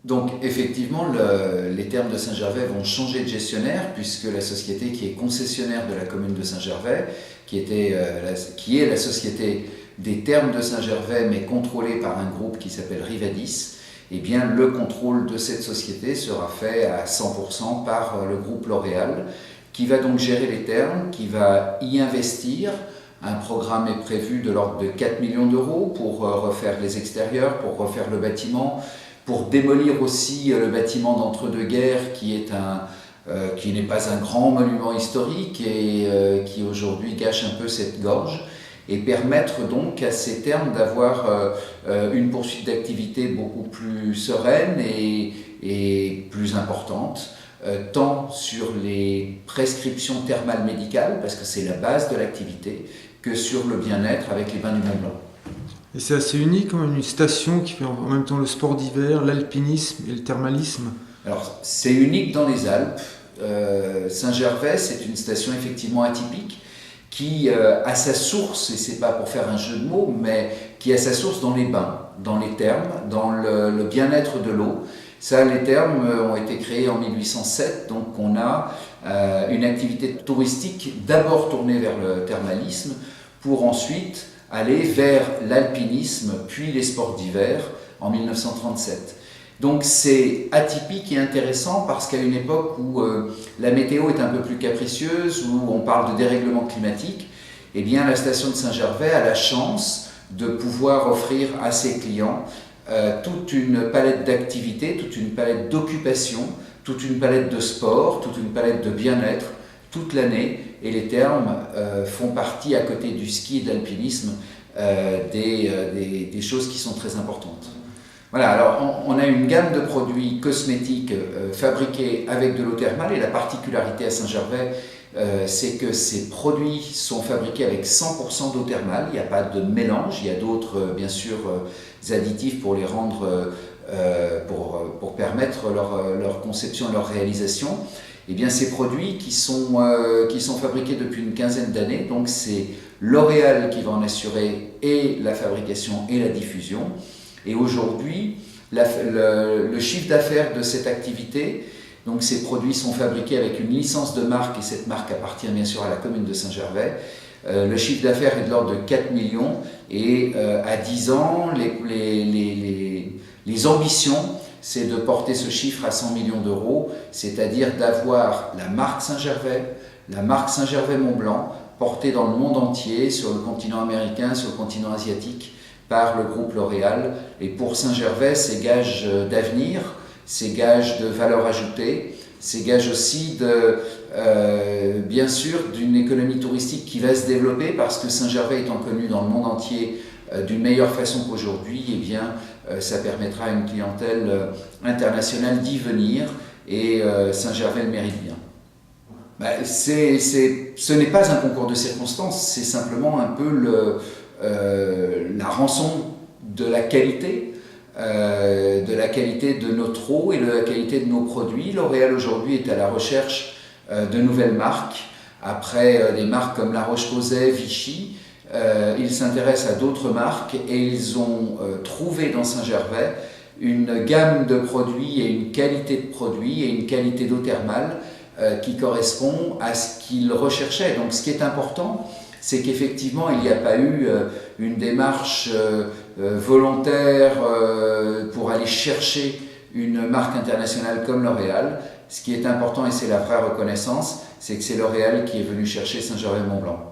Donc effectivement, les thermes de Saint-Gervais vont changer de gestionnaire puisque la société qui est concessionnaire de la commune de Saint-Gervais, qui est la société des thermes de Saint-Gervais mais contrôlée par un groupe qui s'appelle Rivadis, eh bien le contrôle de cette société sera fait à 100% par le groupe L'Oréal qui va donc gérer les thermes, qui va y investir. Un programme est prévu de l'ordre de 4 millions d'euros pour refaire les extérieurs, pour refaire le bâtiment, pour démolir aussi le bâtiment d'entre-deux-guerres qui n'est pas un grand monument historique et qui aujourd'hui gâche un peu cette gorge, et permettre donc à ces thermes d'avoir une poursuite d'activité beaucoup plus sereine et plus importante, tant sur les prescriptions thermales médicales, parce que c'est la base de l'activité, que sur le bien-être avec les bains du Mont-Blanc. Et c'est assez unique, quand même, une station qui fait en même temps le sport d'hiver, l'alpinisme et le thermalisme. Alors, c'est unique dans les Alpes. Saint-Gervais, c'est une station effectivement atypique qui a sa source, et c'est pas pour faire un jeu de mots, mais qui a sa source dans les bains, dans les thermes, dans le bien-être de l'eau. Ça, les thermes ont été créés en 1807, donc on a une activité touristique d'abord tournée vers le thermalisme, pour ensuite aller vers l'alpinisme, puis les sports d'hiver en 1937. Donc c'est atypique et intéressant parce qu'à une époque où la météo est un peu plus capricieuse, où on parle de dérèglement climatique, eh bien la station de Saint-Gervais a la chance de pouvoir offrir à ses clients toute une palette d'activités, toute une palette d'occupations, toute une palette de sport, toute une palette de bien-être toute l'année, et les thermes font partie, à côté du ski et de l'alpinisme, des choses qui sont très importantes. Voilà, alors on a une gamme de produits cosmétiques fabriqués avec de l'eau thermale, et la particularité à Saint-Gervais, c'est que ces produits sont fabriqués avec 100% d'eau thermale. Il n'y a pas de mélange, il y a d'autres, bien sûr, additifs pour les rendre, pour permettre leur conception et leur réalisation. Eh bien, ces produits qui sont fabriqués depuis une quinzaine d'années, donc c'est L'Oréal qui va en assurer et la fabrication et la diffusion. Et aujourd'hui, le chiffre d'affaires de cette activité, donc ces produits sont fabriqués avec une licence de marque, et cette marque appartient bien sûr à la commune de Saint-Gervais. Le chiffre d'affaires est de l'ordre de 4 millions, et à 10 ans, les ambitions, c'est de porter ce chiffre à 100 millions d'euros, c'est-à-dire d'avoir la marque Saint-Gervais, la marque Saint-Gervais-Mont-Blanc, portée dans le monde entier, sur le continent américain, sur le continent asiatique, par le groupe L'Oréal. Et pour Saint-Gervais, c'est gage d'avenir, c'est gage de valeur ajoutée, c'est gage aussi bien sûr d'une économie touristique qui va se développer, parce que Saint-Gervais étant connu dans le monde entier d'une meilleure façon qu'aujourd'hui, eh bien, ça permettra à une clientèle internationale d'y venir, et Saint-Gervais le mérite bien. Ce n'est pas un concours de circonstances, c'est simplement un peu la rançon de la qualité de notre eau et de la qualité de nos produits. L'Oréal aujourd'hui est à la recherche de nouvelles marques. Après des marques comme La Roche-Posay, Vichy, ils s'intéressent à d'autres marques, et ils ont trouvé dans Saint-Gervais une gamme de produits et une qualité de produits et une qualité d'eau thermale qui correspond à ce qu'ils recherchaient. Donc ce qui est important, c'est qu'effectivement il n'y a pas eu une démarche volontaire pour aller chercher une marque internationale comme L'Oréal. Ce qui est important, et c'est la vraie reconnaissance, c'est que c'est L'Oréal qui est venu chercher Saint-Gervais-Mont-Blanc.